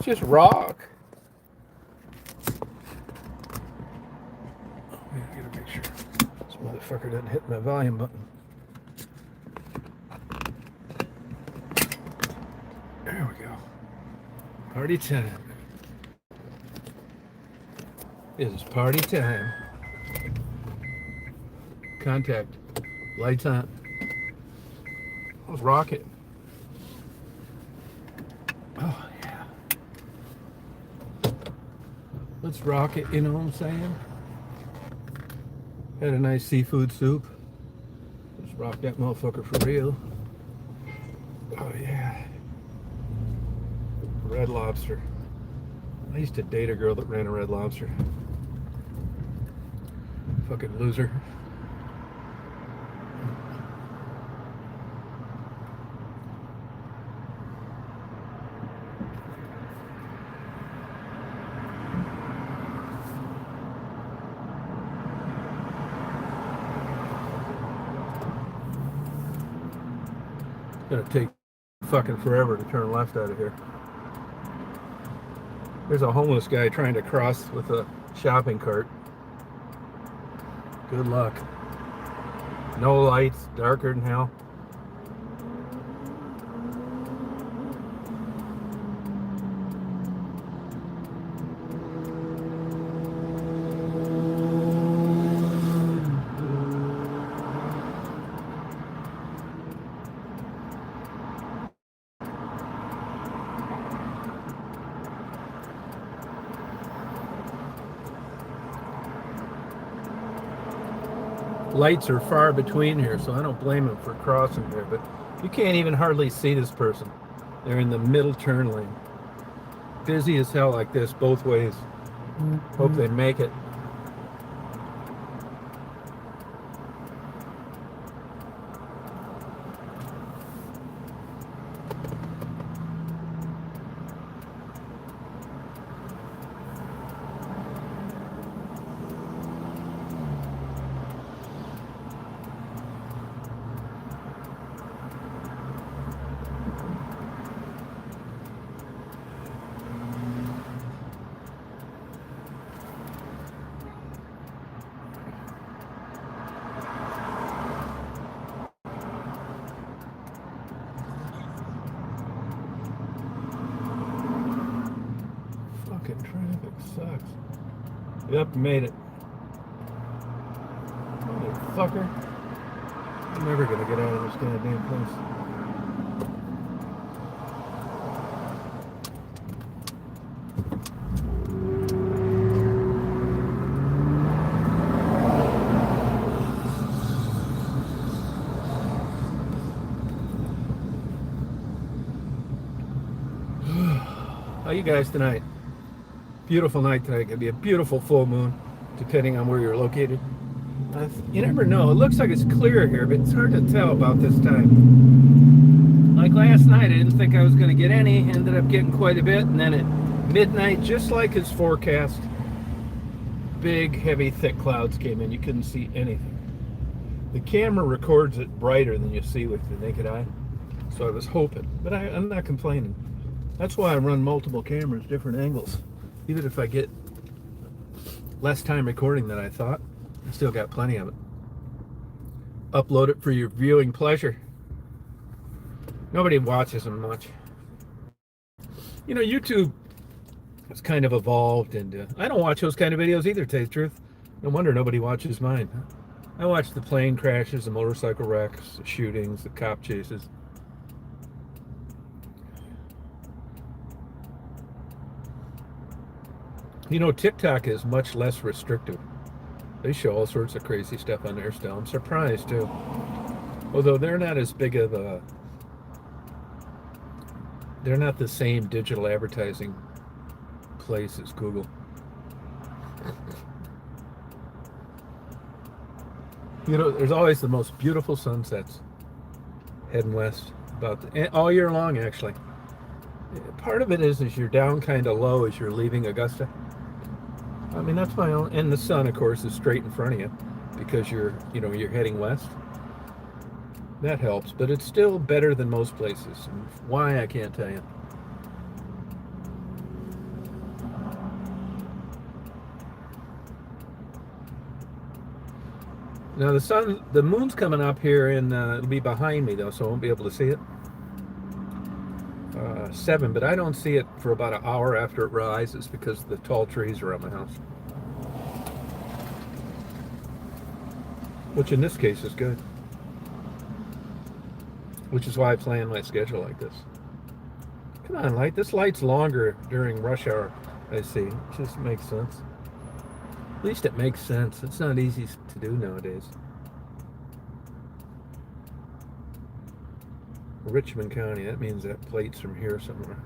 just rock. Oh, man, I gotta make sure this motherfucker doesn't hit my volume button. There we go. Party time. It's party time. Contact. Lights on. Let's rock it. Oh, yeah. Let's rock it, you know what I'm saying? Had a nice seafood soup. Let's rock that motherfucker for real. Oh, yeah. Red Lobster. I used to date a girl that ran a Red Lobster. Fucking loser. It's gonna take fucking forever to turn left out of here. There's a homeless guy trying to cross with a shopping cart. Good luck. No lights, darker than hell. Lights are far between here, so I don't blame him for crossing there, but you can't even hardly see this person. They're in the middle turn lane. Busy as hell like this both ways. Hope they make it. Fucking traffic sucks. Yep, made it. Motherfucker. I'm never gonna get out of this goddamn place. How you guys tonight? Beautiful night tonight. Gonna be a beautiful full moon, depending on where you're located. You never know. It looks like it's clear here, but it's hard to tell about this time. Like last night, I didn't think I was going to get any. Ended up getting quite a bit, and then at midnight, just like his forecast, big, heavy, thick clouds came in. You couldn't see anything. The camera records it brighter than you see with the naked eye, so I was hoping, but I'm not complaining. That's why I run multiple cameras, different angles. Even if I get less time recording than I thought, I still got plenty of it. Upload it for your viewing pleasure. Nobody watches them much. You know, YouTube has kind of evolved, and I don't watch those kind of videos either, to tell you the truth. No wonder nobody watches mine. I watch the plane crashes, the motorcycle wrecks, the shootings, the cop chases. You know, TikTok is much less restrictive. They show all sorts of crazy stuff on there still. I'm surprised, too. Although they're not as big of a... They're not the same digital advertising place as Google. You know, there's always the most beautiful sunsets heading west all year long, actually. Part of it is you're down kind of low as you're leaving Augusta. I mean, that's my own, and the sun, of course, is straight in front of you because you're heading west. That helps, but it's still better than most places. And why, I can't tell you. Now the moon's coming up here, and it'll be behind me though, so I won't be able to see it. 7, but I don't see it for about an hour after it rises because the tall trees around my house. Which in this case is good. Which is why I plan my schedule like this. Come on, light. This light's longer during rush hour, I see. It just makes sense. At least it makes sense. It's not easy to do nowadays. Richmond County, that means that plate's from here somewhere.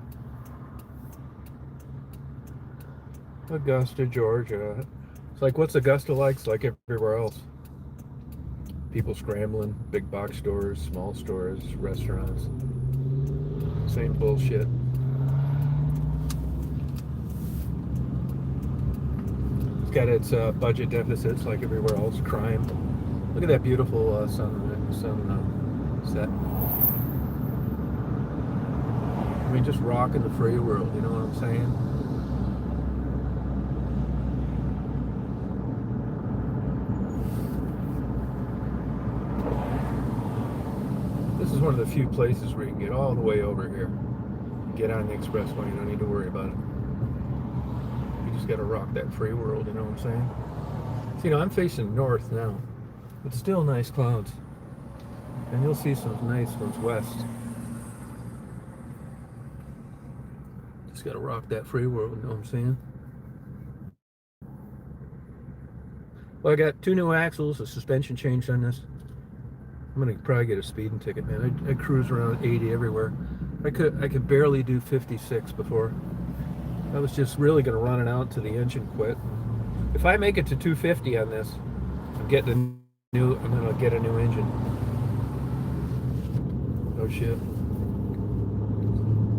Augusta, Georgia. It's like, what's Augusta like? It's like everywhere else. People scrambling, big box stores, small stores, restaurants. Same bullshit. It's got its budget deficits like everywhere else. Crime. Look at that beautiful sunset. I mean, just rocking the free world, you know what I'm saying? This is one of the few places where you can get all the way over here. Get on the expressway, you don't need to worry about it. You just gotta rock that free world, you know what I'm saying? So, you know, I'm facing north now, but still nice clouds. And you'll see some nice ones west. Just gotta rock that free world, you know what I'm saying? Well, I got 2 new axles, a suspension change on this. I'm gonna probably get a speeding ticket, man. I cruise around 80 everywhere. I could barely do 56 before. I was just really gonna run it out till the engine quit. If I make it to 250 on this, I'm gonna get a new engine. Oh shit.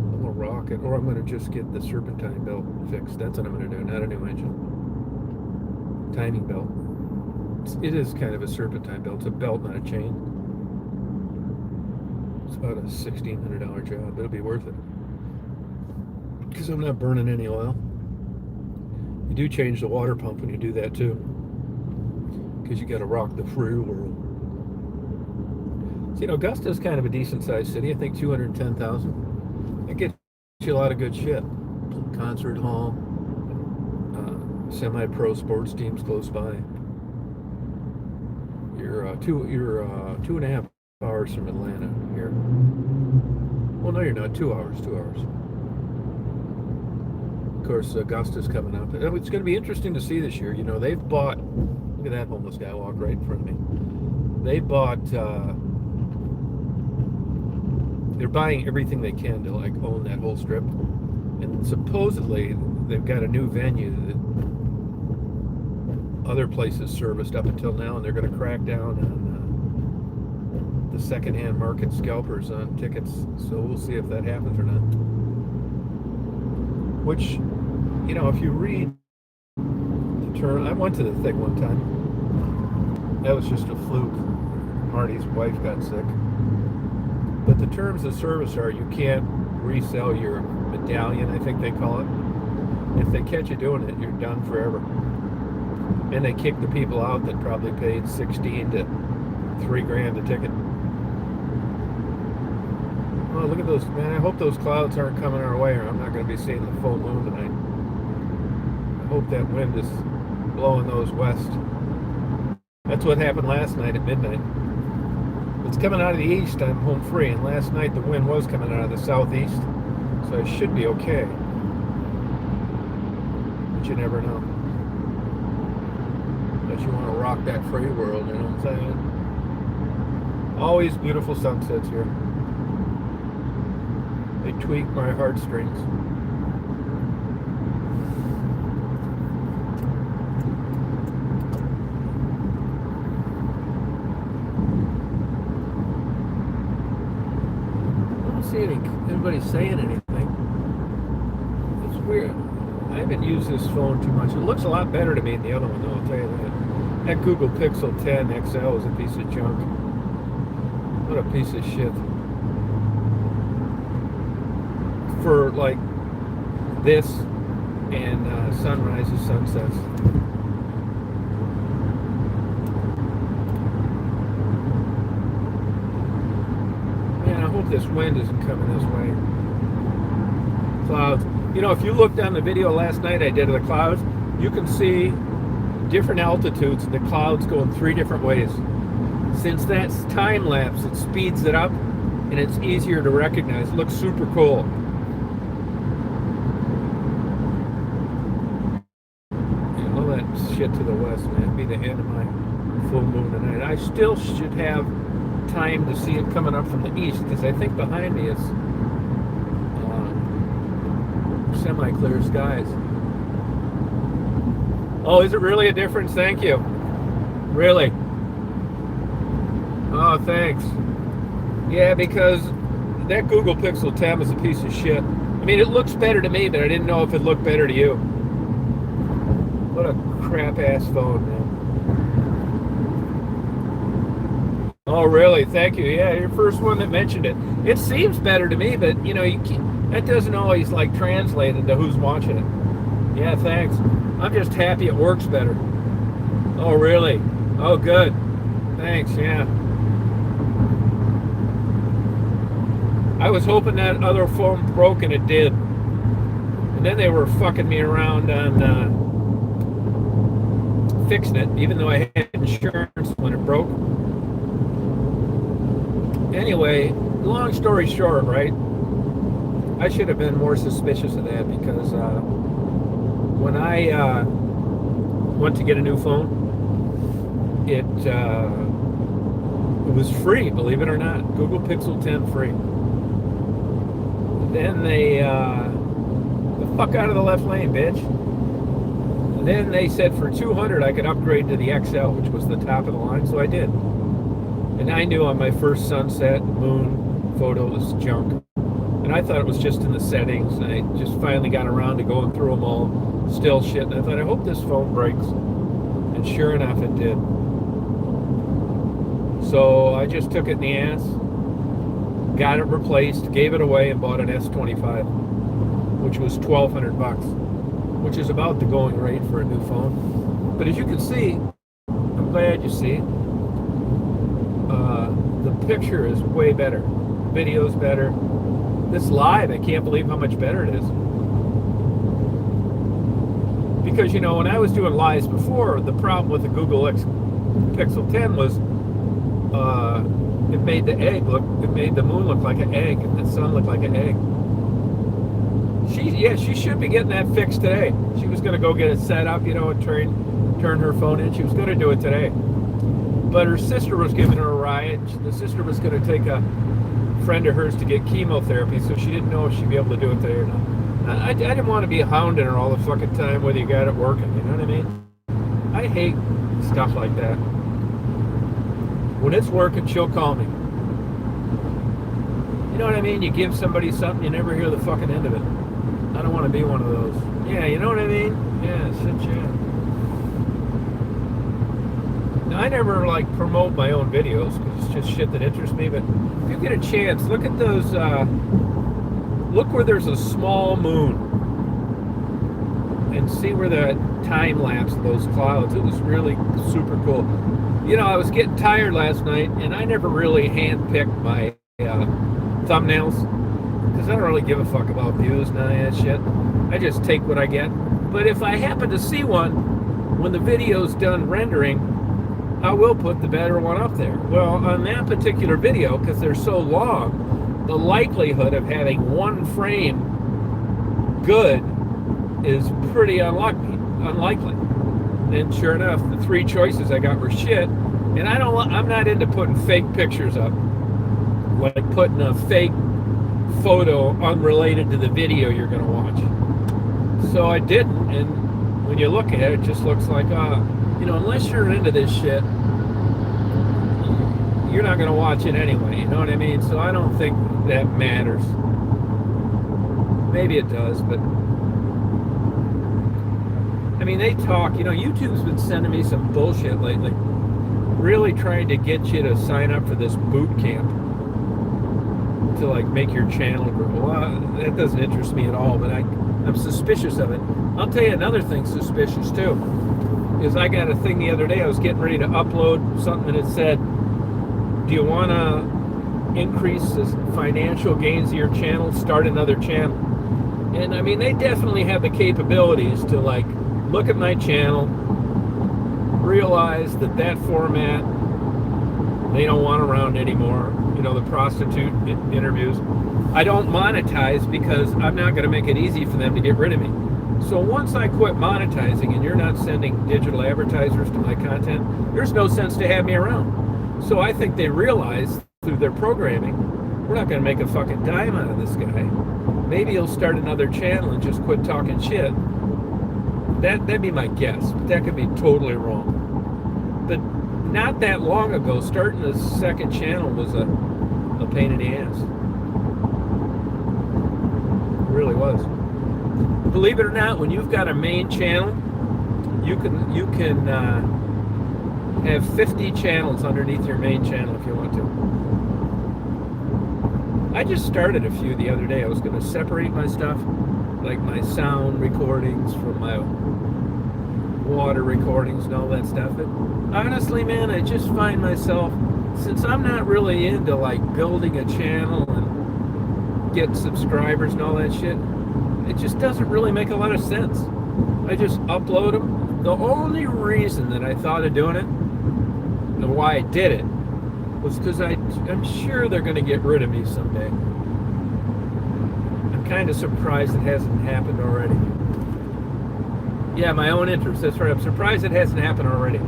I'm gonna rock it, or I'm gonna just get the serpentine belt fixed. That's what I'm gonna do, not a new engine. Timing belt. It is kind of a serpentine belt. It's a belt, not a chain. It's about a $1,600 job, but it'll be worth it. Because I'm not burning any oil. You do change the water pump when you do that too. Because you gotta rock the free world. So, you know, Augusta is kind of a decent sized city. I think 210,000. It gets you a lot of good shit. Concert hall, semi-pro sports teams close by. You're 2.5 hours from Atlanta here. Well, no, you're not. 2 hours. 2 hours. Of course, Augusta's coming up. It's going to be interesting to see this year. You know, they've bought. Look at that homeless guy walk right in front of me. They bought. They're buying everything they can to like own that whole strip, and supposedly they've got a new venue that other places serviced up until now, and they're going to crack down on the secondhand market scalpers on tickets. So we'll see if that happens or not. Which, you know, if you read the term, I went to the thing one time. That was just a fluke. Marty's wife got sick. But the terms of service are you can't resell your medallion, I think they call it. If they catch you doing it, you're done forever. And they kick the people out that probably paid $16 to $3,000 a ticket. Oh, look at those, man. I hope those clouds aren't coming our way, or I'm not going to be seeing the full moon tonight. I hope that wind is blowing those west. That's what happened last night at midnight. It's coming out of the east, I'm home free, and last night the wind was coming out of the southeast, so I should be okay. But you never know. But you want to rock that free world, you know what I'm saying? Always beautiful sunsets here. They tweak my heartstrings. Anybody saying anything. It's weird. I haven't used this phone too much. It looks a lot better to me than the other one, though, I'll tell you that. That Google Pixel 10 XL is a piece of junk. What a piece of shit. For, like, this and sunrises, sunsets. hope this wind isn't coming this way. Clouds. You know, if you looked on the video last night I did of the clouds, you can see different altitudes and the clouds go in 3 different ways. Since that's time lapse, it speeds it up and it's easier to recognize. It looks super cool. Yeah, all that shit to the west, man. It'd be the end of my full moon tonight. I still should have time to see it coming up from the east because I think behind me is semi-clear skies. Oh, is it really a difference? Thank you. Really? Oh, thanks. Yeah, because that Google Pixel 10 is a piece of shit. I mean, it looks better to me, but I didn't know if it looked better to you. What a crap-ass phone, man. Oh, really? Thank you. Yeah, you're the first one that mentioned it. It seems better to me, but, you know, that doesn't always, like, translate into who's watching it. Yeah, thanks. I'm just happy it works better. Oh, really? Oh, good. Thanks, yeah. I was hoping that other phone broke, and it did. And then they were fucking me around on fixing it, even though I had insurance when it broke. Anyway, long story short, right? I should have been more suspicious of that because when I went to get a new phone, it was free, believe it or not. Google Pixel 10 free. Then they, the fuck out of the left lane, bitch. Then they said for $200 I could upgrade to the XL, which was the top of the line, so I did. And I knew on my first sunset moon photo it was junk. And I thought it was just in the settings, and I just finally got around to going through them all, still shit, and I thought, I hope this phone breaks. And sure enough, it did. So I just took it in the ass, got it replaced, gave it away, and bought an S25, which was $1,200, which is about the going rate for a new phone. But as you can see, I'm glad you see, the picture is way better, video's better. This live, I can't believe how much better it is. Because, you know, when I was doing lives before, the problem with the Google Pixel 10 was it made the moon look like an egg and the sun look like an egg. She should be getting that fixed today. She was going to go get it set up, you know, and turn her phone in. She was going to do it today. But her sister was giving her a ride. The sister was going to take a friend of hers to get chemotherapy, so she didn't know if she'd be able to do it today or not. I didn't want to be hounding her all the fucking time whether you got it working, you know what I mean? I hate stuff like that. When it's working, she'll call me. You know what I mean? You give somebody something, you never hear the fucking end of it. I don't want to be one of those. Yeah, you know what I mean? Yeah, shit, yeah. Now, I never, like, promote my own videos because it's just shit that interests me, but if you get a chance, look at those, look where there's a small moon and see where the time lapse of those clouds. It was really super cool. You know, I was getting tired last night, and I never really hand-picked my thumbnails because I don't really give a fuck about views and none of that shit. I just take what I get. But if I happen to see one when the video's done rendering, I will put the better one up there. Well, on that particular video, because they're so long, the likelihood of having one frame good is pretty unlikely. And sure enough, the 3 choices I got were shit. And I'm not into putting fake pictures up, like putting a fake photo unrelated to the video you're going to watch. So I didn't, and when you look at it, it just looks like, you know, unless you're into this shit, you're not going to watch it anyway, you know what I mean? So I don't think that matters. Maybe it does, but I mean, they talk, you know, YouTube's been sending me some bullshit lately, really trying to get you to sign up for this boot camp to, like, make your channel grow. Well, that doesn't interest me at all, but I'm suspicious of it. I'll tell you another thing suspicious too, is I got a thing the other day, I was getting ready to upload something and it said, do you want to increase the financial gains of your channel, start another channel. And I mean, they definitely have the capabilities to like look at my channel, realize that format they don't want around anymore. You know, the prostitute interviews. I don't monetize because I'm not going to make it easy for them to get rid of me. So once I quit monetizing and you're not sending digital advertisers to my content, there's no sense to have me around. So I think they realize through their programming, we're not going to make a fucking dime out of this guy. Maybe he'll start another channel and just quit talking shit. That'd be my guess, but that could be totally wrong. But not that long ago, starting a second channel was a pain in the ass. It really was. Believe it or not, when you've got a main channel, you can have 50 channels underneath your main channel if you want to. I just started a few the other day. I was going to separate my stuff, like my sound recordings from my water recordings and all that stuff. But honestly, man, I just find myself, since I'm not really into like building a channel and getting subscribers and all that shit, it just doesn't really make a lot of sense. I just upload them. The only reason that I thought of doing it and why I did it was because I'm sure they're going to get rid of me someday. I'm kind of surprised it hasn't happened already. Yeah, my own interest. That's right. I'm surprised it hasn't happened already.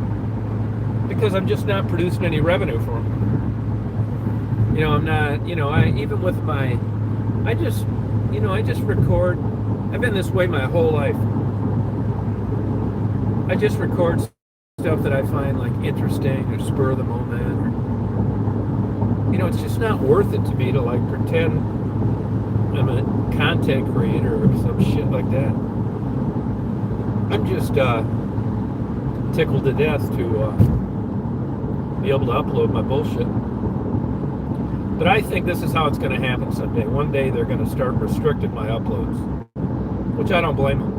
Because I'm just not producing any revenue for them. You know, I'm not, you know, I just record. I've been this way my whole life. I just record stuff that I find like interesting or spur of the moment. Or, you know, it's just not worth it to me to like pretend I'm a content creator or some shit like that. I'm just tickled to death to be able to upload my bullshit. But I think this is how it's going to happen someday. One day they're going to start restricting my uploads, which I don't blame them.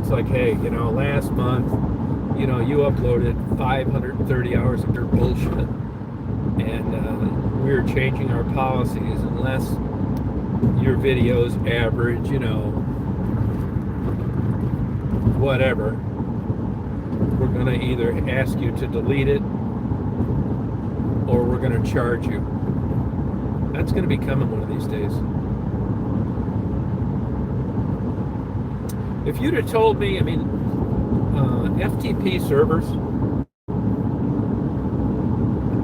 It's like, hey, you know, last month, you know, you uploaded 530 hours of your bullshit, and we're changing our policies unless your videos average, you know, whatever. We're going to either ask you to delete it or we're going to charge you. That's going to be coming one of these days. If you'd have told me, I mean, FTP servers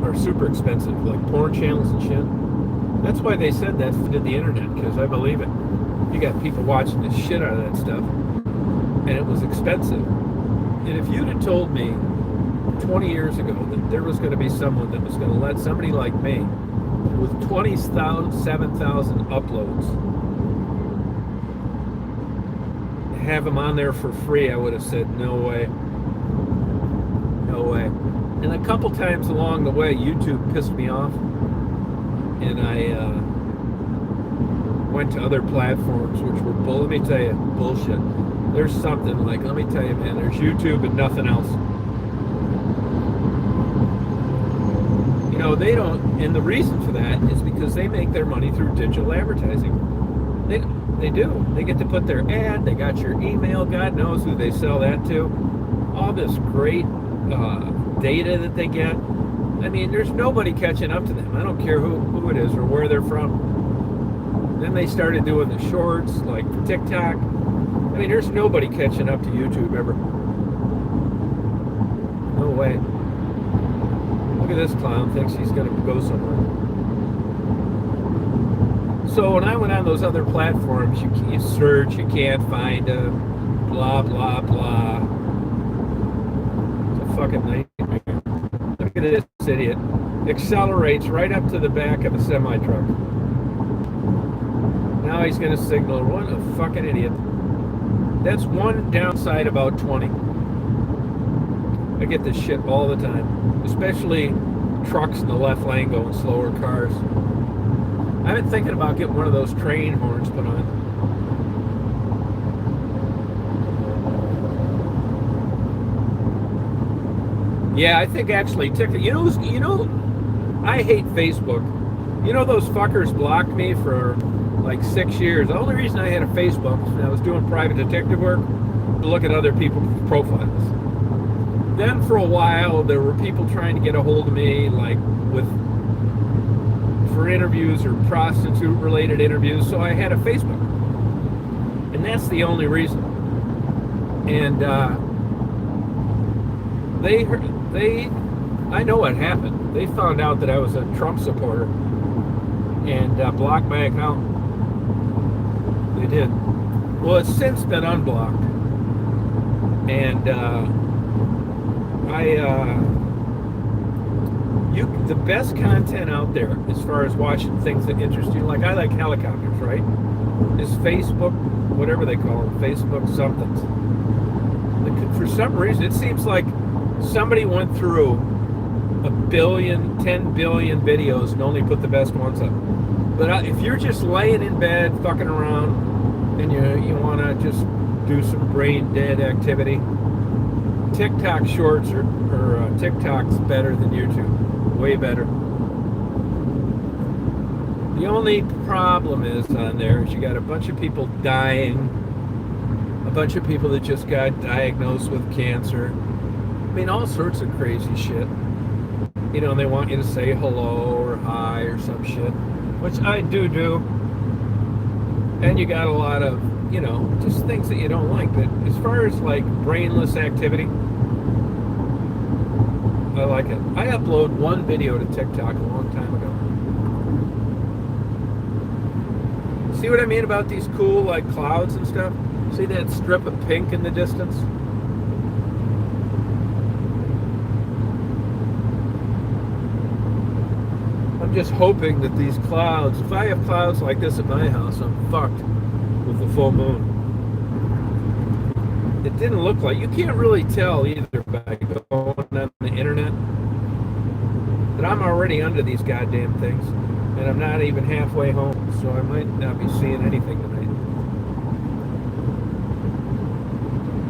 are super expensive, like porn channels and shit. That's why they said that did the internet, because I believe it. You got people watching the shit out of that stuff, and it was expensive. And if you'd have told me 20 years ago that there was going to be someone that was going to let somebody like me with 27,000 uploads have them on there for free, I would have said no way. No way. And a couple times along the way, YouTube pissed me off, and I went to other platforms which were let me tell you, bullshit. There's something like, let me tell you, man, there's YouTube and nothing else. You know, they don't, and the reason for that is because they make their money through digital advertising. They do. They get to put their ad, they got your email, God knows who they sell that to. All this great data that they get. I mean, there's nobody catching up to them. I don't care who it is or where they're from. Then they started doing the shorts, like TikTok. I mean, there's nobody catching up to YouTube ever. No way. Look at this clown, thinks he's going to go somewhere. So when I went on those other platforms, you search, you can't find them, blah, blah, blah. It's a fucking nightmare. Look at this idiot. Accelerates right up to the back of a semi-truck. Now he's going to signal. What a fucking idiot. That's one downside about 20. I get this shit all the time. Especially trucks in the left lane going slower cars. I've been thinking about getting one of those train horns put on. Yeah, I think actually TikTok. You know, I hate Facebook You know, those fuckers blocked me for like 6 years. The only reason I had a Facebook was when I was doing private detective work to look at other people's profiles. Then for a while, there were people trying to get a hold of me, like with for interviews or prostitute-related interviews. So I had a Facebook, and that's the only reason. And I know what happened. They found out that I was a Trump supporter and blocked my account. They did. Well, it's since been unblocked, and the best content out there as far as watching things that interest you, like I like helicopters, right? Is Facebook, whatever they call them, Facebook somethings. For some reason, it seems like somebody went through 10 billion videos and only put the best ones up. But if you're just laying in bed, fucking around, and you want to just do some brain dead activity, TikTok shorts or TikTok's better than YouTube. Way better. The only problem is on there is you got a bunch of people dying, a bunch of people that just got diagnosed with cancer. I mean, all sorts of crazy shit. You know, they want you to say hello or hi or some shit, which I do. And you got a lot of, you know, just things that you don't like. But as far as like brainless activity, I like it. I uploaded one video to TikTok a long time ago. See what I mean about these cool like clouds and stuff? See that strip of pink in the distance? I'm just hoping that these clouds, if I have clouds like this at my house, I'm fucked with the full moon. It didn't look like, you can't really tell either by going on the internet that I'm already under these goddamn things, and I'm not even halfway home, so I might not be seeing anything tonight.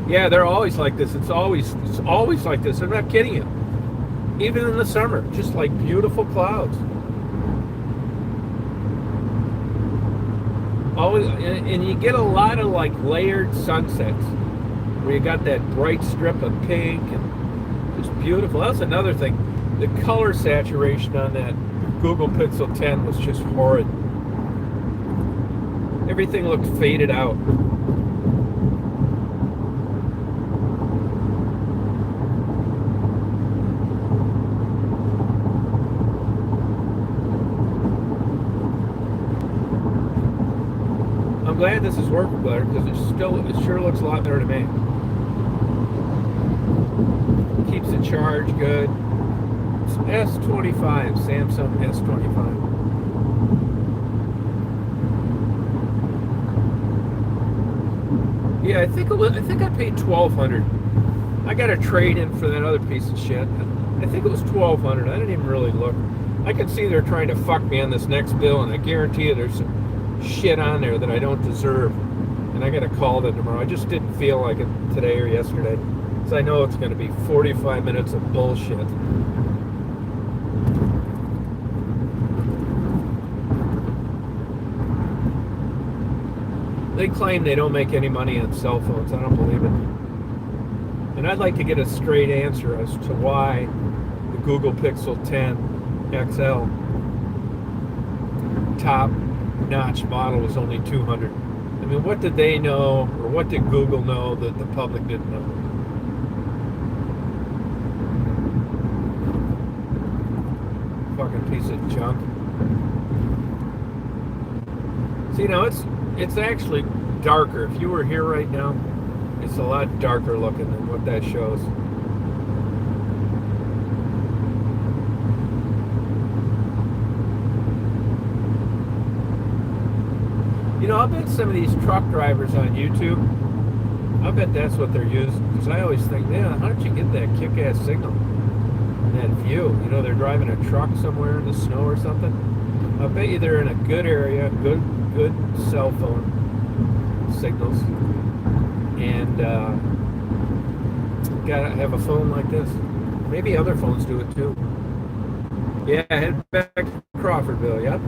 Yeah, they're always like this. It's always like this. I'm not kidding you. Even in the summer, just like beautiful clouds. Always, and you get a lot of like layered sunsets, where you got that bright strip of pink and just beautiful. That's another thing. The color saturation on that Google Pixel 10 was just horrid. Everything looked faded out. I'm glad this is working better because it sure looks a lot better to me. Keeps the charge good. It's S25, Samsung S25. Yeah, I think I paid $1,200. I got a trade in for that other piece of shit. I think it was $1,200. I didn't even really look. I can see they're trying to fuck me on this next bill, and I guarantee you there's some shit on there that I don't deserve, and I gotta call them tomorrow. I just didn't feel like it today or yesterday, because I know it's going to be 45 minutes of bullshit. They claim they don't make any money on cell phones. I don't believe it. And I'd like to get a straight answer as to why the Google Pixel 10 XL top-notch model was only $200. I mean, what did they know, or what did Google know that the public didn't know? Fucking piece of junk. See, now it's actually darker. If you were here right now, it's a lot darker looking than what that shows. You know, I bet some of these truck drivers on YouTube, I bet that's what they're using. Because I always think, man, how did you get that kick-ass signal and that view? You know, they're driving a truck somewhere in the snow or something. I bet you they're in a good area, good cell phone signals, and gotta have a phone like this. Maybe other phones do it too. Yeah, head back to Crawfordville. Yep.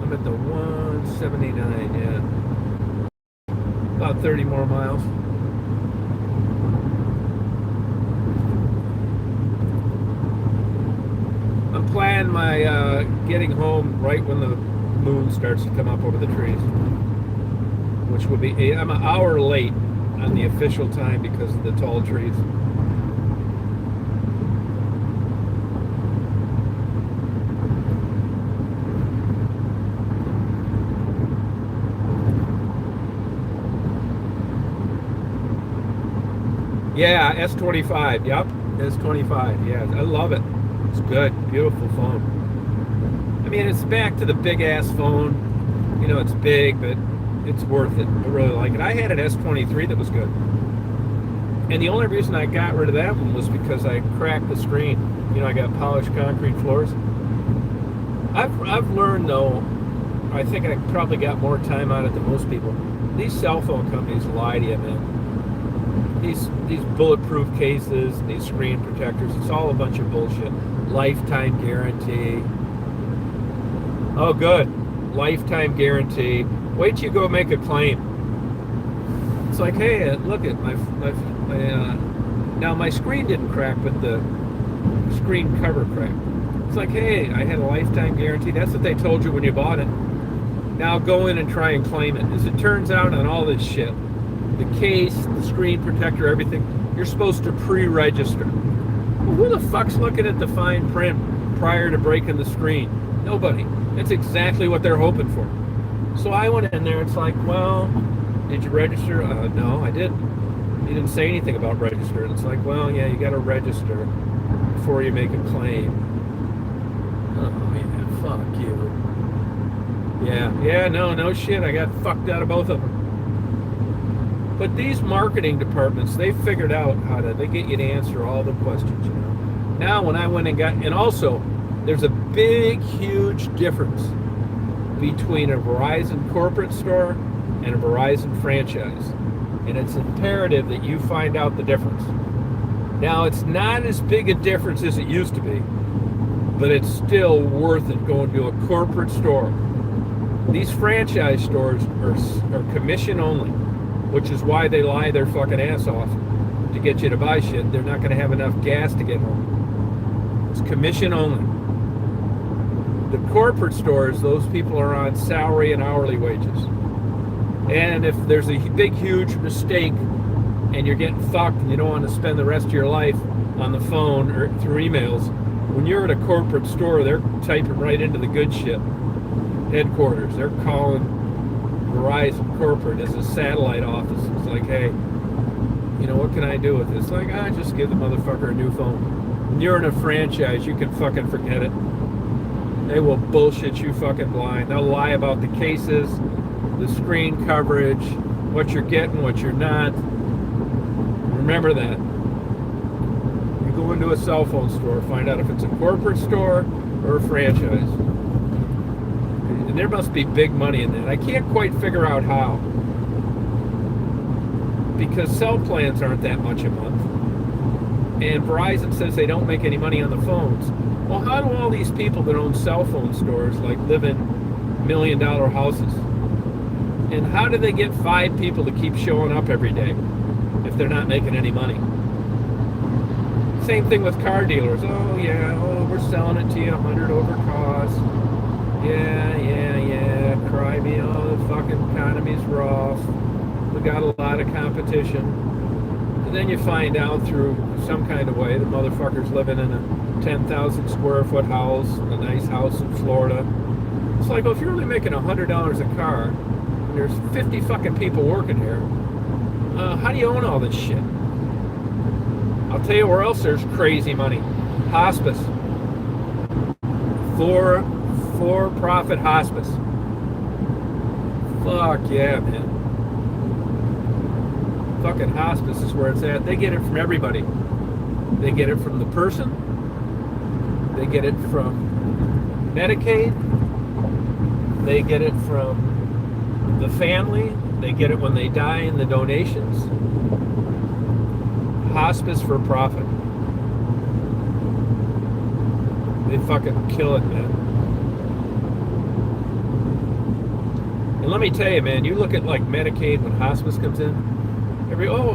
I'm at the 179. Yeah, about 30 more miles. I'm planning my getting home right when the moon starts to come up over the trees, which will be I'm an hour late on the official time because of the tall trees. Yeah, S25. Yep, S25. Yeah, I love it. It's good, beautiful phone. I mean, it's back to the big ass phone. You know, it's big, but it's worth it. I really like it. I had an S23 that was good, and the only reason I got rid of that one was because I cracked the screen. You know, I got polished concrete floors. I've learned though. I think I probably got more time on it than most people. These cell phone companies lie to you, man. These bulletproof cases, these screen protectors, it's all a bunch of bullshit. Lifetime guarantee. Oh, good. Lifetime guarantee. Wait till you go make a claim. It's like, hey, look at now my screen didn't crack, but the screen cover cracked. It's like, hey, I had a lifetime guarantee. That's what they told you when you bought it. Now go in and try and claim it. As it turns out, on all this shit, the case, the screen protector, everything, you're supposed to pre-register. Well, who the fuck's looking at the fine print prior to breaking the screen? Nobody. That's exactly what they're hoping for. So I went in there, it's like, well, did you register? No, I didn't. You didn't say anything about registering. It's like, well, yeah, you got to register before you make a claim. Oh, yeah, fuck you. Yeah, no shit. I got fucked out of both of them. But these marketing departments, they figured out how to, they get you to answer all the questions, you know. Now when I went and got, and also, there's a big, huge difference between a Verizon corporate store and a Verizon franchise. And it's imperative that you find out the difference. Now, it's not as big a difference as it used to be, but it's still worth it going to a corporate store. These franchise stores are commission only, which is why they lie their fucking ass off to get you to buy shit. They're not going to have enough gas to get home. It's commission only. The corporate stores, those people are on salary and hourly wages. And if there's a big, huge mistake and you're getting fucked and you don't want to spend the rest of your life on the phone or through emails, when you're at a corporate store, they're typing right into the good shit. Headquarters, they're calling Verizon corporate as a satellite office. It's like, hey, you know, what can I do with this? Like, just give the motherfucker a new phone. When you're in a franchise, you can fucking forget it. They will bullshit you fucking blind. They'll lie about the cases, the screen coverage, what you're getting, what you're not. Remember that. You go into a cell phone store, find out if it's a corporate store or a franchise. And there must be big money in that. I can't quite figure out how. Because cell plans aren't that much a month. And Verizon says they don't make any money on the phones. Well, how do all these people that own cell phone stores like live in $1 million houses? And how do they get 5 people to keep showing up every day if they're not making any money? Same thing with car dealers. Oh yeah, we're selling it to you 100 over cost. Yeah, cry me, the fucking economy's rough. We got a lot of competition. And then you find out through some kind of way the motherfucker's living in a 10,000 square foot house, a nice house in Florida. It's like, well, if you're only making $100 a car, and there's 50 fucking people working here, how do you own all this shit? I'll tell you where else there's crazy money. Hospice. For-profit hospice. Fuck yeah, man. Fucking hospice is where it's at. They get it from everybody. They get it from the person. They get it from Medicaid. They get it from the family. They get it when they die in the donations. Hospice for profit. They fucking kill it, man. And let me tell you, man, you look at like Medicaid when hospice comes in.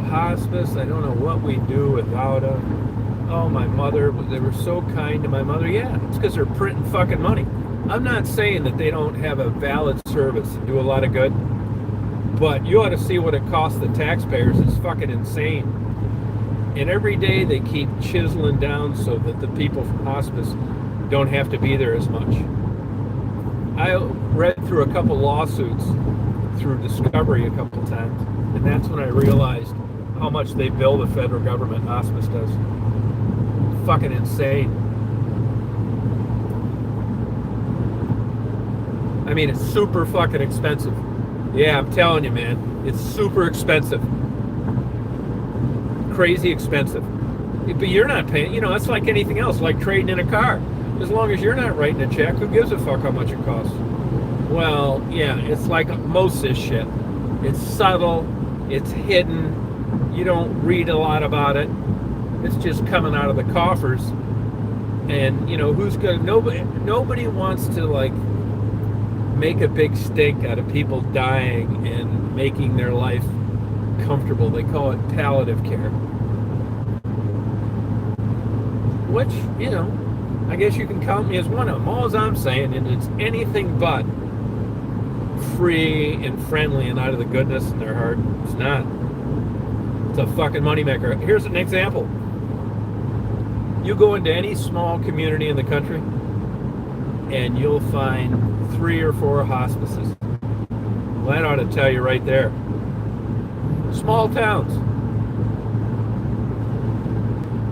Hospice, I don't know what we do without them. Oh, my mother, they were so kind to my mother. Yeah, it's because they're printing fucking money. I'm not saying that they don't have a valid service and do a lot of good, but you ought to see what it costs the taxpayers. It's fucking insane. And every day they keep chiseling down so that the people from hospice don't have to be there as much. I read through a couple lawsuits through Discovery a couple times, and that's when I realized how much they bill the federal government hospice does. Fucking insane. I mean, it's super fucking expensive. Yeah, I'm telling you, man, it's super expensive. Crazy expensive. But you're not paying, it's like anything else, like trading in a car. As long as you're not writing a check, who gives a fuck how much it costs? Well, yeah, it's like most of this shit. It's subtle, it's hidden, you don't read a lot about it. It's just coming out of the coffers. And, who's gonna, nobody wants to, like, make a big stink out of people dying and making their life comfortable. They call it palliative care. Which, I guess you can count me as one of them. All I'm saying is it's anything but free and friendly and out of the goodness in their heart. It's not. It's a fucking moneymaker. Here's an example. You go into any small community in the country and you'll find 3 or 4 hospices. Well, that ought to tell you right there. Small towns.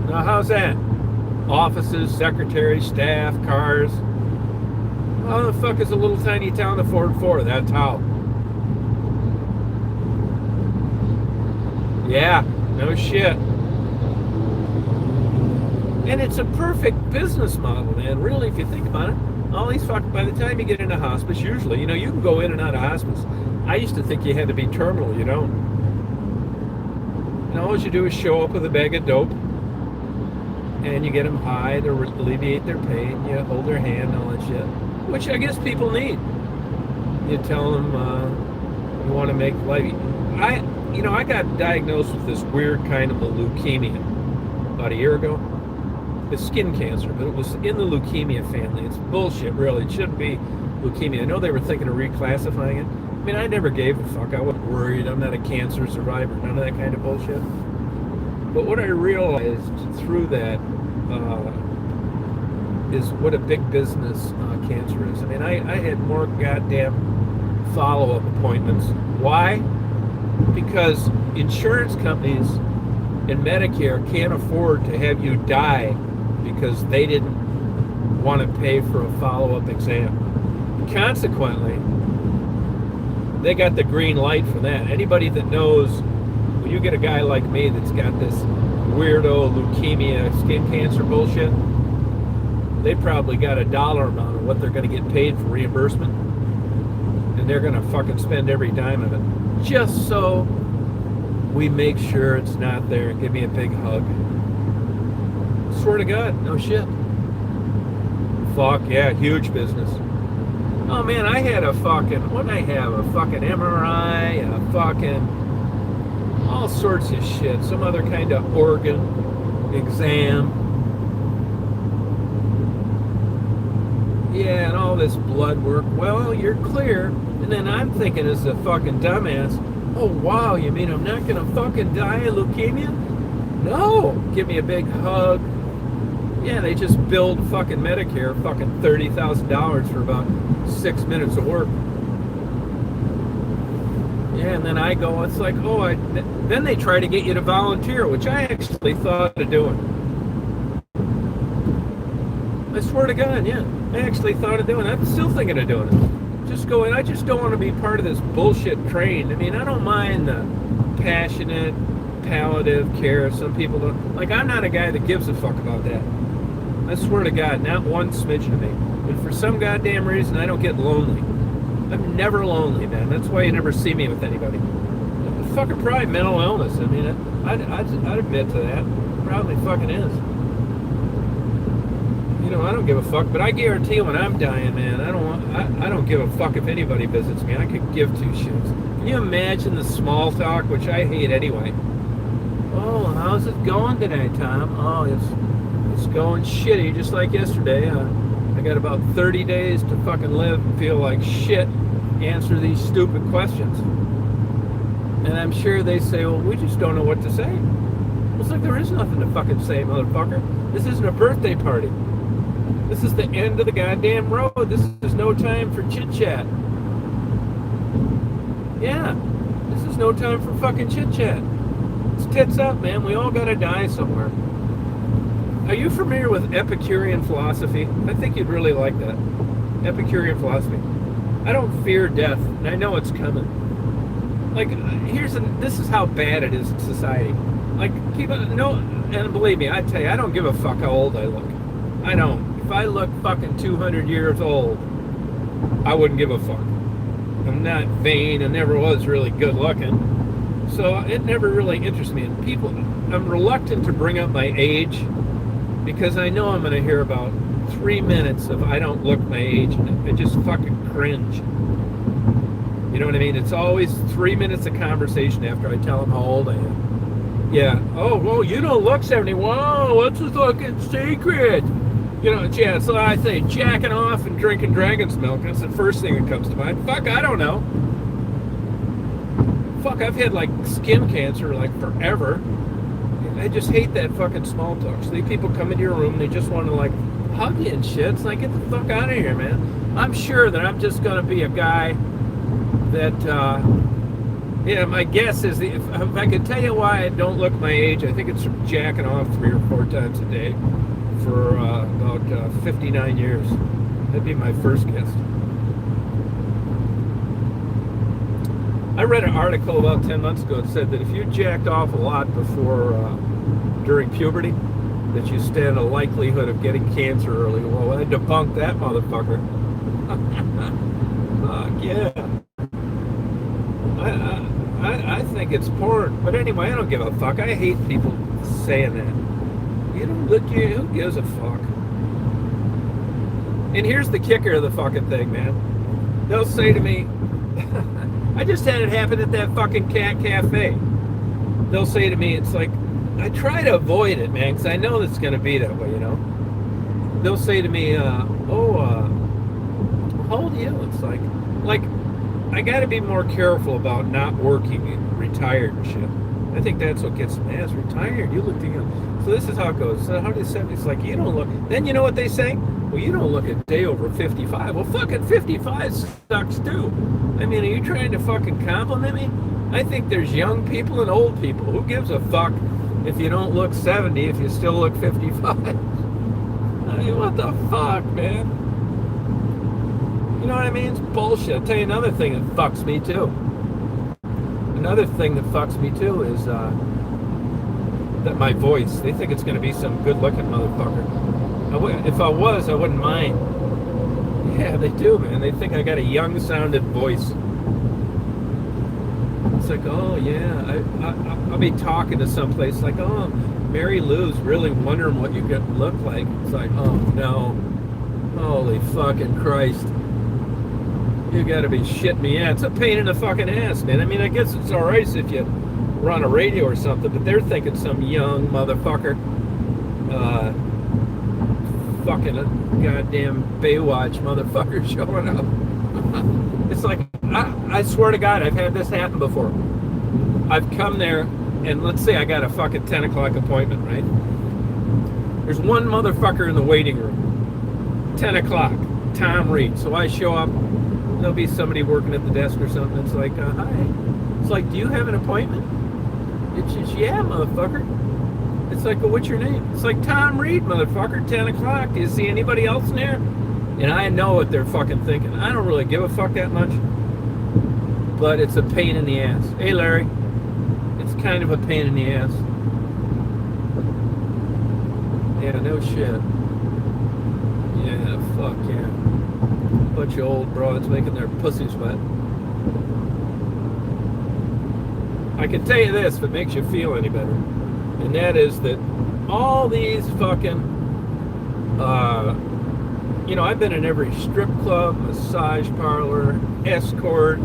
Now, how's that? Offices, secretaries, staff, cars. How the fuck is a little tiny town afford 4? That's how. Yeah, no shit. And it's a perfect business model, man. Really, if you think about it. All these fucking, by the time you get into hospice, usually, you can go in and out of hospice. I used to think you had to be terminal. You don't. And all you do is show up with a bag of dope, and you get them high to alleviate their pain. You hold their hand and all that shit, which I guess people need. You tell them you want to make life. I got diagnosed with this weird kind of a leukemia about a year ago. It's skin cancer, but it was in the leukemia family. It's bullshit, really. It shouldn't be leukemia. I know they were thinking of reclassifying it. I mean, I never gave a fuck. I wasn't worried. I'm not a cancer survivor. None of that kind of bullshit. But what I realized through that is what a big business cancer is. I mean, I had more goddamn follow-up appointments. Why? Because insurance companies and Medicare can't afford to have you die because they didn't want to pay for a follow-up exam. Consequently, they got the green light for that. Anybody that knows, when you get a guy like me that's got this weirdo leukemia, skin cancer bullshit, they probably got a dollar amount of what they're going to get paid for reimbursement, and they're going to fucking spend every dime of it just so we make sure it's not there. Give me a big hug. Swear to God, no shit. Fuck yeah, huge business. Oh man, I had a fucking, what did I have? A fucking MRI, a fucking, all sorts of shit. Some other kind of organ exam. Yeah, and all this blood work. Well, you're clear. And then I'm thinking as a fucking dumbass, oh wow, you mean I'm not gonna fucking die of leukemia? No! Give me a big hug. Yeah, they just billed fucking Medicare fucking $30,000 for about 6 minutes of work. Yeah, and then I go, it's like, then they try to get you to volunteer, which I actually thought of doing. I swear to God, yeah. I actually thought of doing it. I'm still thinking of doing it. Just go in. I just don't want to be part of this bullshit train. I mean, I don't mind the passionate, palliative care. Some people don't. Like, I'm not a guy that gives a fuck about that. I swear to God, not one smidgen of me. And for some goddamn reason, I don't get lonely. I'm never lonely, man. That's why you never see me with anybody. The fucking probably mental illness. I mean, I'd admit to that. It probably fucking is. I don't give a fuck. But I guarantee you, when I'm dying, man, I don't give a fuck if anybody visits me. I could give two shits. Can you imagine the small talk, which I hate anyway? Oh, how's it going today, Tom? Oh, it's going shitty, just like yesterday. I got about 30 days to fucking live and feel like shit. Answer these stupid questions. And I'm sure they say, well, we just don't know what to say. It's like there is nothing to fucking say, motherfucker. This isn't a birthday party. This is the end of the goddamn road. This is no time for chit-chat. Yeah, this is no time for fucking chit-chat. It's tits up, man. We all gotta die somewhere. Are you familiar with Epicurean philosophy? I think you'd really like that. Epicurean philosophy. I don't fear death, and I know it's coming. Like, this is how bad it is in society. Like, people, no, and believe me, I tell you, I don't give a fuck how old I look. I don't. If I look fucking 200 years old, I wouldn't give a fuck. I'm not vain and never was really good looking. So it never really interests me. And people, I'm reluctant to bring up my age because I know I'm going to hear about 3 minutes of I don't look my age and I just fucking cringe. You know what I mean? It's always 3 minutes of conversation after I tell them how old I am. Yeah. Oh, well, you don't look 70. Whoa, what's the fucking secret? Yeah, so I say jacking off and drinking dragon's milk. That's the first thing that comes to mind. Fuck, I don't know. Fuck, I've had like skin cancer like forever. I just hate that fucking small talk. So these people come into your room and they just want to like hug you and shit. It's like, get the fuck out of here, man. I'm sure that I'm just going to be a guy that, my guess is if I could tell you why I don't look my age, I think it's from jacking off 3 or 4 times a day for about 59 years. That'd be my first guess. I read an article about 10 months ago that said that if you jacked off a lot before, during puberty, that you stand a likelihood of getting cancer early. Well, I debunked that motherfucker. Yeah. I think it's porn. But anyway, I don't give a fuck. I hate people saying that. You don't look here, who gives a fuck? And here's the kicker of the fucking thing, man. They'll say to me, I just had it happen at that fucking cat cafe. They'll say to me, it's like, I try to avoid it, man, because I know it's going to be that way, They'll say to me, how old are you? It's like, I got to be more careful about not working and retired and shit. I think that's what gets me. As retired, you look young. So this is how it goes. So how do you say it? It's like, you don't look. Then you know what they say? Well, you don't look a day over 55. Well, fucking 55 sucks too. I mean, are you trying to fucking compliment me? I think there's young people and old people. Who gives a fuck if you don't look 70 if you still look 55? I mean, what the fuck, man? You know what I mean? It's bullshit. I'll tell you another thing that fucks me too. Another thing that fucks me too is that my voice. They think it's going to be some good-looking motherfucker. If I was, I wouldn't mind. Yeah, they do, man. They think I got a young-sounded voice. It's like, oh yeah, I'll be talking to someplace like, oh, Mary Lou's really wondering what you look like. It's like, oh no, holy fucking Christ. You gotta be shitting me. Yeah, it's a pain in the fucking ass, man. I mean, I guess it's alright if you run a radio or something, but they're thinking some young motherfucker, fucking a goddamn Baywatch motherfucker showing up. It's like, I swear to God, I've had this happen before. I've come there, and let's say I got a fucking 10 o'clock appointment, right? There's one motherfucker in the waiting room. 10 o'clock, Tom Reed. So I show up. There'll be somebody working at the desk or something. It's like, hi. It's like, do you have an appointment? It's just, yeah, motherfucker. It's like, well, what's your name? It's like, Tom Reed, motherfucker, 10 o'clock. Do you see anybody else in there? And I know what they're fucking thinking. I don't really give a fuck that much. But it's a pain in the ass. Hey, Larry. It's kind of a pain in the ass. Yeah, no shit. Yeah, fuck yeah. Bunch of old broads making their pussies wet. I can tell you this if it makes you feel any better. And that is that all these fucking Uh, I've been in every strip club, massage parlor, escort,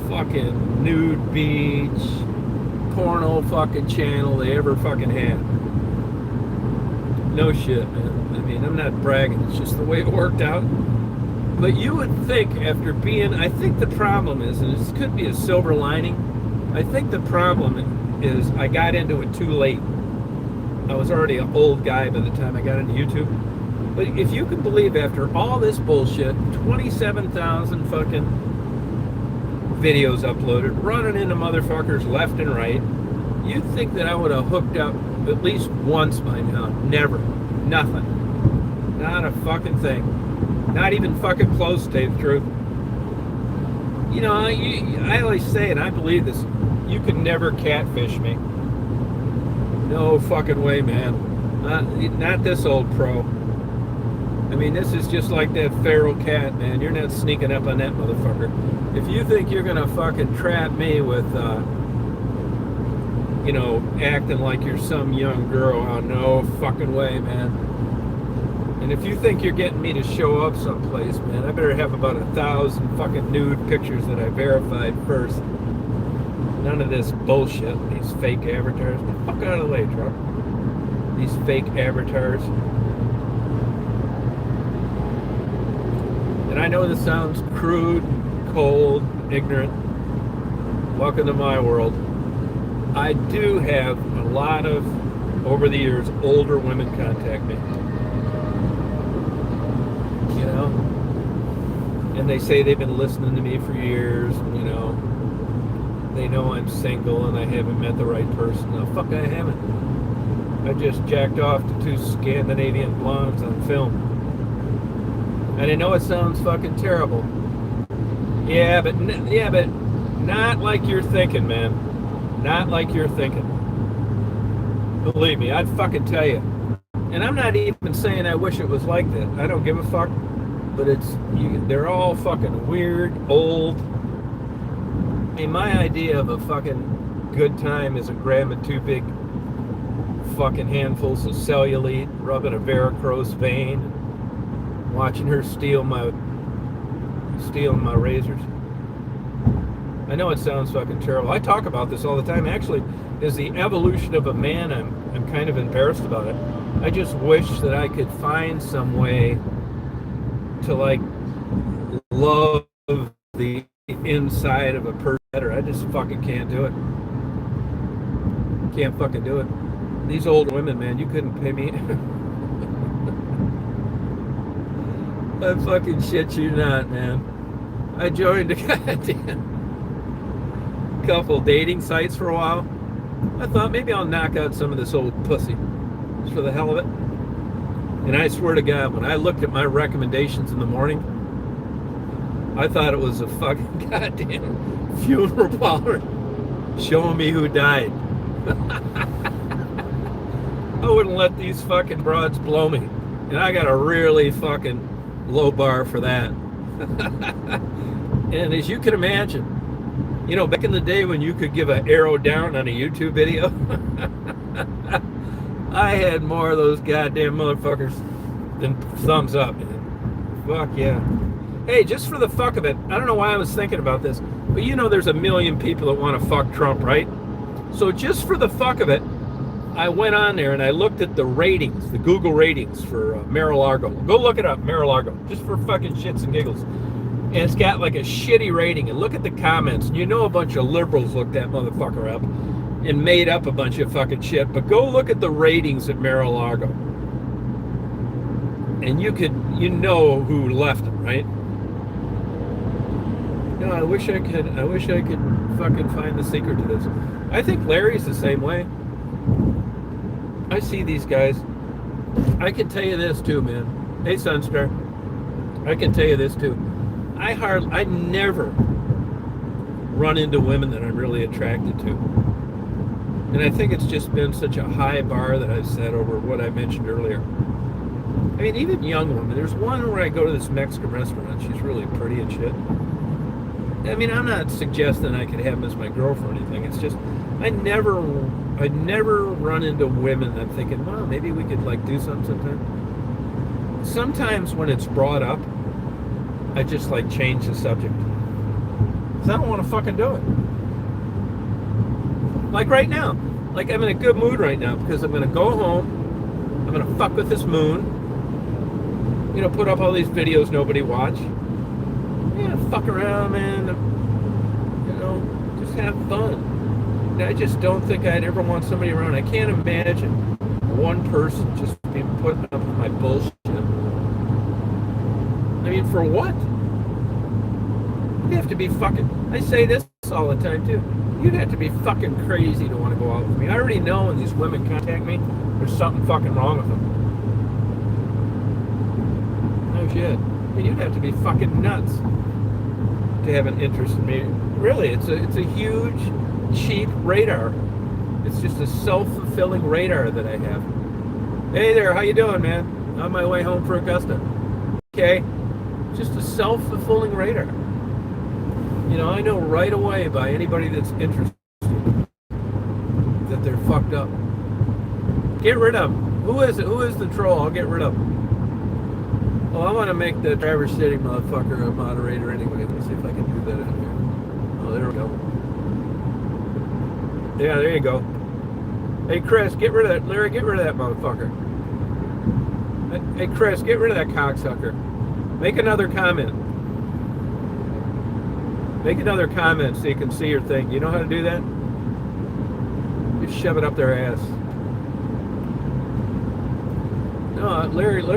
fucking nude beach, porno fucking channel they ever fucking had. No shit, man. I mean, I'm not bragging. It's just the way it worked out. But you would think after being, I think the problem is, and this could be a silver lining, I think the problem is I got into it too late. I was already an old guy by the time I got into YouTube. But if you can believe after all this bullshit, 27,000 fucking videos uploaded, running into motherfuckers left and right, you'd think that I would have hooked up at least once by now. Never. Nothing. Not a fucking thing. Not even fucking close, to tell you the truth. I always say, and I believe this, you could never catfish me. No fucking way, man. Not this old pro. I mean, this is just like that feral cat, man. You're not sneaking up on that motherfucker. If you think you're gonna fucking trap me with, acting like you're some young girl, oh, no fucking way, man. And if you think you're getting me to show up someplace, man, I better have about 1,000 fucking nude pictures that I verified first. None of this bullshit, these fake avatars. Get the fuck out of the way, truck. These fake avatars. And I know this sounds crude, cold, ignorant. Welcome to my world. I do have a lot of, over the years, older women contact me. And they say they've been listening to me for years, they know I'm single and I haven't met the right person. No, fuck, I haven't. I just jacked off to 2 Scandinavian blondes on film. And I know it sounds fucking terrible. Yeah, but not like you're thinking, man. Not like you're thinking. Believe me, I'd fucking tell you. And I'm not even saying I wish it was like that. I don't give a fuck. But they're all fucking weird, old. I mean, my idea of a fucking good time is grabbing 2 big fucking handfuls of cellulite, rubbing a varicose vein, watching her stealing my razors. I know it sounds fucking terrible. I talk about this all the time. Actually, as the evolution of a man, I'm kind of embarrassed about it. I just wish that I could find some way to love the inside of a person better. I just fucking can't do it. Can't fucking do it. These old women, man, you couldn't pay me. I fucking shit you not, man. I joined a goddamn couple dating sites for a while. I thought maybe I'll knock out some of this old pussy just for the hell of it. And I swear to God, when I looked at my recommendations in the morning, I thought it was a fucking goddamn funeral parlor showing me who died. I wouldn't let these fucking broads blow me. And I got a really fucking low bar for that. And as you can imagine, back in the day when you could give an arrow down on a YouTube video, I had more of those goddamn motherfuckers than thumbs up, man. Fuck yeah. Hey, just for the fuck of it, I don't know why I was thinking about this, but there's a million people that want to fuck Trump, right? So just for the fuck of it, I went on there and I looked at the ratings, the Google ratings for Mar-a-Lago. Go look it up, Mar-a-Lago, just for fucking shits and giggles. And it's got like a shitty rating. And look at the comments. And a bunch of liberals looked that motherfucker up and made up a bunch of fucking shit. But go look at the ratings at Mar-a-Lago. And you who left them, right? I wish I could fucking find the secret to this. I think Larry's the same way. I see these guys. I can tell you this too, man. Hey, Sunstar. I can tell you this too. I never run into women that I'm really attracted to. And I think it's just been such a high bar that I've set over what I mentioned earlier. I mean, even young women. There's one where I go to this Mexican restaurant. She's really pretty and shit. I mean, I'm not suggesting I could have him as my girlfriend or anything. It's just I never run into women that I'm thinking, well, maybe we could like do something sometime. Sometimes when it's brought up, I just like change the subject. Because I don't want to fucking do it. Like right now. Like I'm in a good mood right now because I'm going to go home. I'm going to fuck with this moon. You know, put up all these videos nobody watch. Yeah, fuck around, man. You know, just have fun. And I just don't think I'd ever want somebody around. I can't imagine one person just be putting up with my bullshit. I mean, for what? You'd have to be fucking... I say this all the time, too. You'd have to be fucking crazy to want to go out with me. I already know when these women contact me, there's something fucking wrong with them. No shit. I mean, you'd have to be fucking nuts to have an interest in me. Really, it's a huge, cheap radar. It's just a self-fulfilling radar that I have. Hey there, how you doing, man? On my way home for Augusta. Okay? Just a self-fulfilling radar. You know, I know right away by anybody that's interested that they're fucked up. Get rid of them. Who is it? Who is the troll? I'll get rid of them. Well, I want to make the Traverse City motherfucker a moderator anyway. Let me see if I can do that in here. Oh, there we go. Yeah, there you go. Hey, Chris, get rid of that. Larry, get rid of that motherfucker. Hey, Chris, get rid of that cocksucker. Make another comment. Make another comment so you can see your thing. You know how to do that? Just shove it up their ass. No, Larry's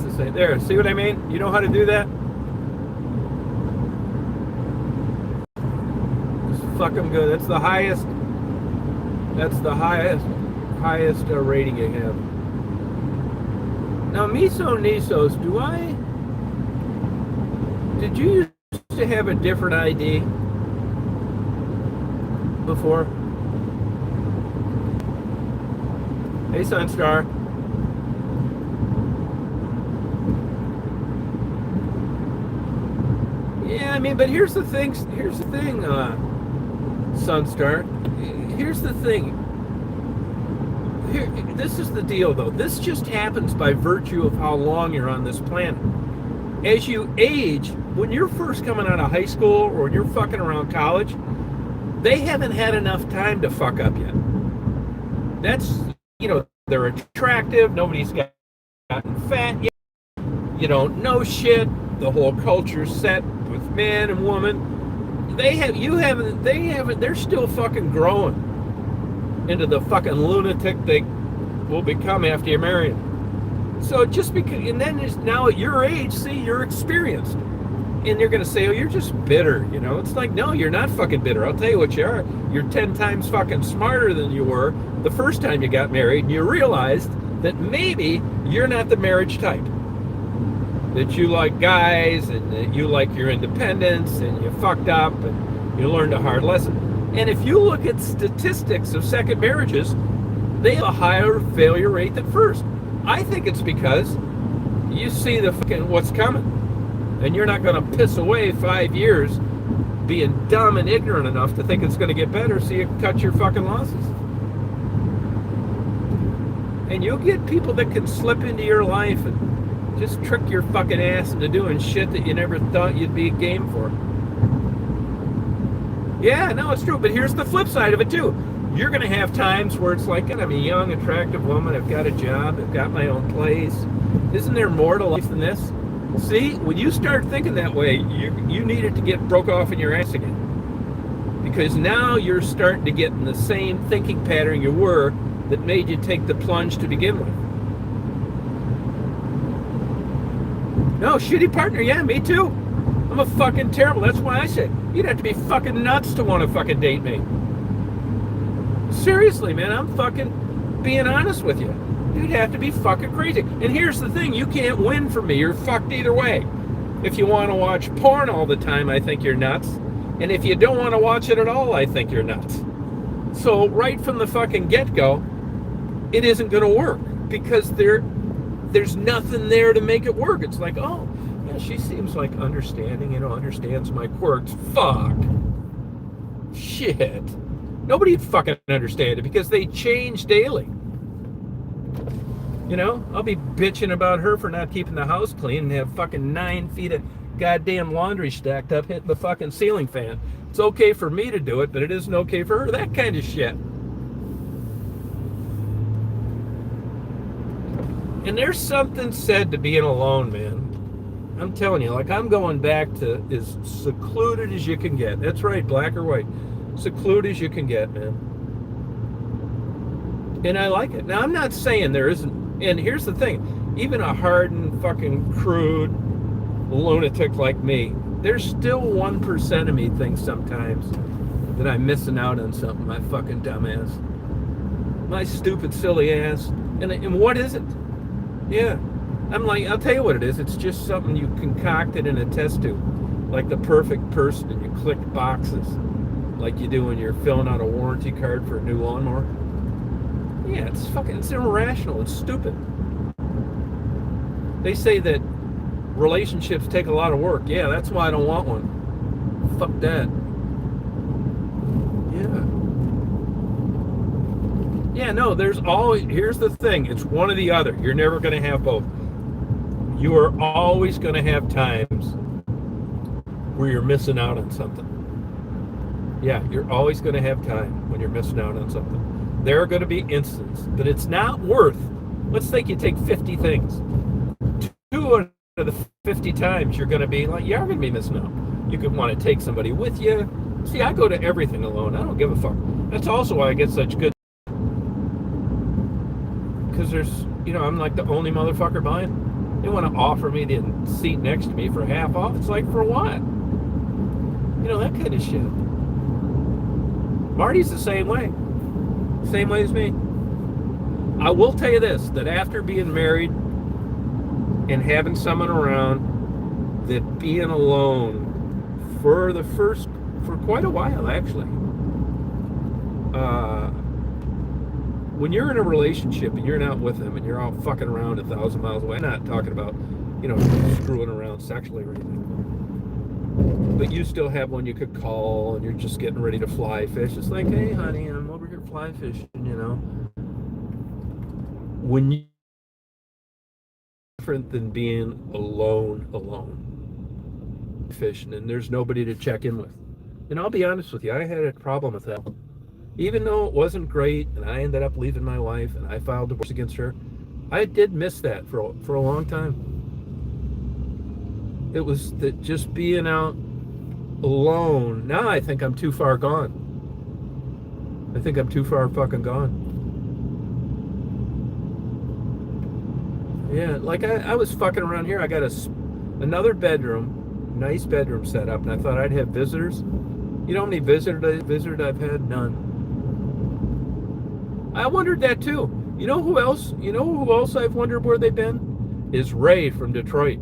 the same. There, see what I mean? You know how to do that? Just fuck them good. That's the highest. That's the highest rating you have. Now, Miso Nisos, did you used to have a different ID before? Hey, Sunstar. Yeah, I mean, but here's the thing, Sunstar. Here's the thing. This is the deal, though. This just happens by virtue of how long you're on this planet. As you age, when you're first coming out of high school or when you're fucking around college, they haven't had enough time to fuck up yet. That's, you know, they're attractive. Nobody's gotten fat yet. You don't know shit. The whole culture's set with man and woman. They're still fucking growing into the fucking lunatic they will become after you marry them. So just because, and then now at your age, see, you're experienced. And they're going to say, oh, you're just bitter, you know? It's like, no, you're not fucking bitter. I'll tell you what you are. You're 10 times fucking smarter than you were the first time you got married, and you realized that maybe you're not the marriage type. That you like guys, and that you like your independence, and you fucked up, and you learned a hard lesson. And if you look at statistics of second marriages, they have a higher failure rate than first. I think it's because you see the fucking what's coming, and you're not going to piss away 5 years being dumb and ignorant enough to think it's going to get better, so you cut your fucking losses. And you'll get people that can slip into your life and just trick your fucking ass into doing shit that you never thought you'd be game for. Yeah, no, it's true. But here's the flip side of it, too. You're going to have times where it's like, I'm a young, attractive woman. I've got a job. I've got my own place. Isn't there more to life than this? See, when you start thinking that way, you needed to get broke off in your ass again. Because now you're starting to get in the same thinking pattern you were that made you take the plunge to begin with. No, shitty partner. Yeah, me too. I'm a fucking terrible. That's why I say you'd have to be fucking nuts to want to fucking date me. Seriously, man, I'm fucking being honest with you. You'd have to be fucking crazy. And here's the thing, you can't win from me. You're fucked either way. If you want to watch porn all the time, I think you're nuts. And if you don't want to watch it at all, I think you're nuts. So right from the fucking get-go, it isn't going to work because there's nothing there to make it work. It's like, oh, yeah, Yeah, she seems like understanding, understands my quirks. Fuck. Shit. Nobody would fucking understand it because they change daily. I'll be bitching about her for not keeping the house clean and have fucking 9 feet of goddamn laundry stacked up hitting the fucking ceiling fan. It's okay for me to do it, but it isn't okay for her. That kind of shit. And there's something said to being alone, man. I'm telling you, like, I'm going back to as secluded as you can get. That's right, black or white. Secluded as you can get, man. And I like it. Now, I'm not saying there isn't, and here's the thing, even a hardened, fucking crude lunatic like me, there's still 1% of me thinks sometimes that I'm missing out on something, my fucking dumbass. My stupid, silly ass. And what is it? Yeah. I'm like, I'll tell you what it is. It's just something you concocted in a test tube. Like the perfect person, and you click boxes. Like you do when you're filling out a warranty card for a new lawnmower. Yeah, it's irrational. It's stupid. They say that relationships take a lot of work. Yeah, that's why I don't want one. Fuck that. Yeah, no, here's the thing. It's one or the other. You're never going to have both. You are always going to have times where you're missing out on something. Yeah, you're always going to have time when you're missing out on something. There are going to be instances, but it's not worth, let's think you take 50 things. 2 out of the 50 times you're going to be like, you're going to be missing out. You could want to take somebody with you. See, I go to everything alone. I don't give a fuck. That's also why I get such good, because there's, I'm like the only motherfucker buying. They want to offer me the seat next to me for half off. It's like, for what? That kind of shit. Marty's the same way. Same way as me. I will tell you this, that after being married and having someone around, that being alone for quite a while, actually, when you're in a relationship and you're not with them and you're all fucking around 1,000 miles away, I'm not talking about, screwing around sexually or anything, but you still have one you could call and you're just getting ready to fly fish. It's like, hey, honey, I'm over here fly fishing, When you different than being alone fishing and there's nobody to check in with. And I'll be honest with you, I had a problem with that. Even though it wasn't great and I ended up leaving my wife and I filed divorce against her, I did miss that for a long time. It was that just being out alone. Now I think I'm too far gone. I think I'm too far fucking gone. Yeah, like I was fucking around here. I got another bedroom, nice bedroom set up, and I thought I'd have visitors. You know how many visitors I've had? None. I wondered that too. You know who else I've wondered where they've been? Is Ray from Detroit.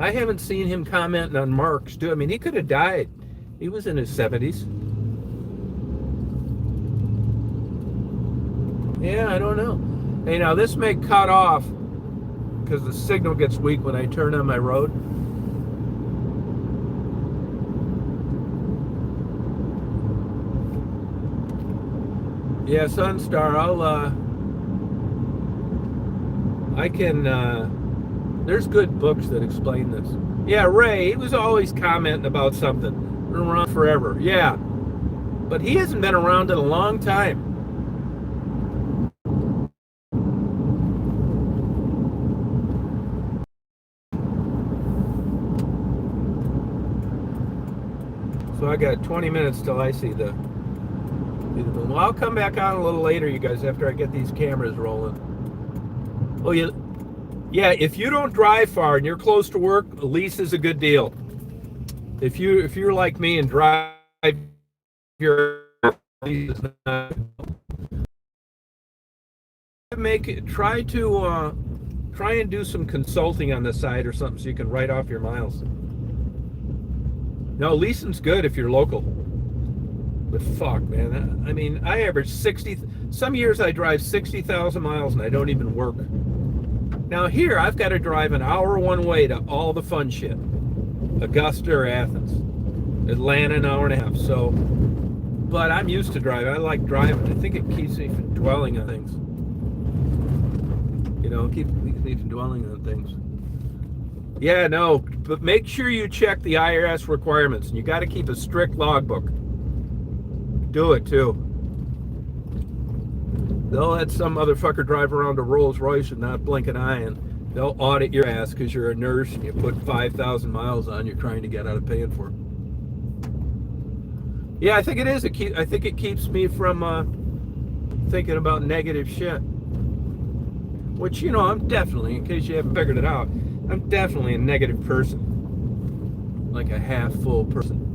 I haven't seen him commenting on Mark's too. I mean, he could have died. He was in his 70s. Yeah, I don't know. Hey, now this may cut off because the signal gets weak when I turn on my road. Yeah, Sunstar, there's good books that explain this. Yeah, Ray, he was always commenting about something. Been around forever. Yeah. But he hasn't been around in a long time. So I got 20 minutes till I see the moon. Well, I'll come back on a little later, you guys, after I get these cameras rolling. Oh, yeah, if you don't drive far and you're close to work, a lease is a good deal. If you're like me and drive your lease is not, try and do some consulting on the side or something so you can write off your miles. No, leasing's good if you're local. But fuck, man. I mean, I average 60. Some years I drive 60,000 miles and I don't even work. Now here, I've got to drive an hour one way to all the fun shit. Augusta or Athens. Atlanta, an hour and a half. So, but I'm used to driving. I like driving. I think it keeps me from dwelling on things. You know, keeps me from dwelling on things. Yeah, no, but make sure you check the IRS requirements. And you got to keep a strict logbook. Do it too. They'll let some motherfucker drive around a Rolls Royce and not blink an eye, and they'll audit your ass because you're a nurse and you put 5,000 miles on you're trying to get out of paying for it. Yeah, I think it is. I think it keeps me from thinking about negative shit. Which, you know, I'm definitely, in case you haven't figured it out, I'm definitely a negative person. Like a half full person.